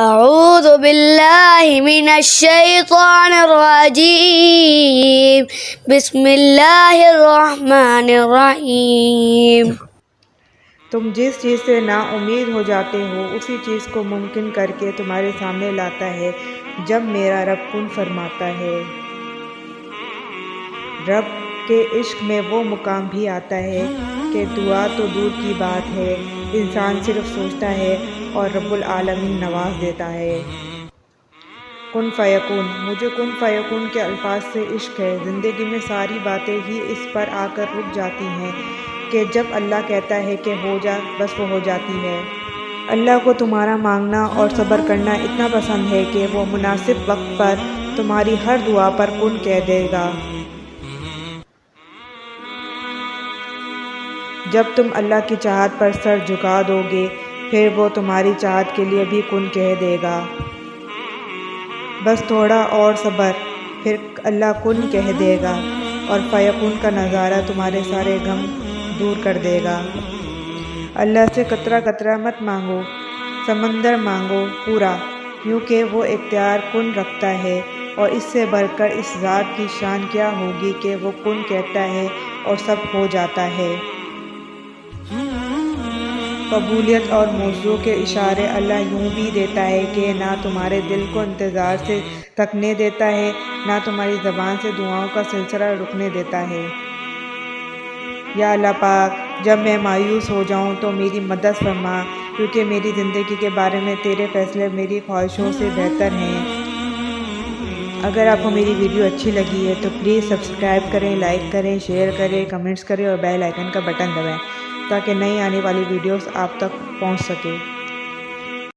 اعوذ باللہ من الشیطان الرجیم بسم اللہ الرحمن الرحیم۔ تم جس چیز سے نا امید ہو جاتے ہو اسی چیز کو ممکن کر کے تمہارے سامنے لاتا ہے جب میرا رب کن فرماتا ہے۔ رب کے عشق میں وہ مقام بھی آتا ہے کہ دعا تو دور کی بات ہے، انسان صرف سوچتا ہے اور رب العالمین نواز دیتا ہے۔ کن فیکون، مجھے کن فیکون کے الفاظ سے عشق ہے۔ زندگی میں ساری باتیں ہی اس پر آ کر رک جاتی ہیں کہ جب اللہ کہتا ہے کہ ہو جا، بس وہ ہو جاتی ہے۔ اللہ کو تمہارا مانگنا اور صبر کرنا اتنا پسند ہے کہ وہ مناسب وقت پر تمہاری ہر دعا پر کن کہہ دے گا۔ جب تم اللہ کی چاہت پر سر جھکا دو گے پھر وہ تمہاری چاہت کے لیے بھی کن کہہ دے گا۔ بس تھوڑا اور صبر، پھر اللہ کن کہہ دے گا اور فیکون کا نظارہ تمہارے سارے غم دور کر دے گا۔ اللہ سے قطرہ قطرہ مت مانگو، سمندر مانگو پورا، کیونکہ وہ اختیار کن رکھتا ہے، اور اس سے بڑھ کر اس ذات کی شان کیا ہوگی کہ وہ کن کہتا ہے اور سب ہو جاتا ہے۔ قبولیت اور موضوع کے اشارے اللہ یوں بھی دیتا ہے کہ نہ تمہارے دل کو انتظار سے تھکنے دیتا ہے، نہ تمہاری زبان سے دعاؤں کا سلسلہ رکنے دیتا ہے۔ یا اللہ پاک، جب میں مایوس ہو جاؤں تو میری مدد فرما، کیونکہ میری زندگی کے بارے میں تیرے فیصلے میری خواہشوں سے بہتر ہیں۔ اگر آپ کو میری ویڈیو اچھی لگی ہے تو پلیز سبسکرائب کریں، لائک کریں، شیئر کریں، کمنٹس کریں اور بیل آئیکن کا بٹن دبائیں تاکہ نئی آنے والی ویڈیوز آپ تک پہنچ سکے۔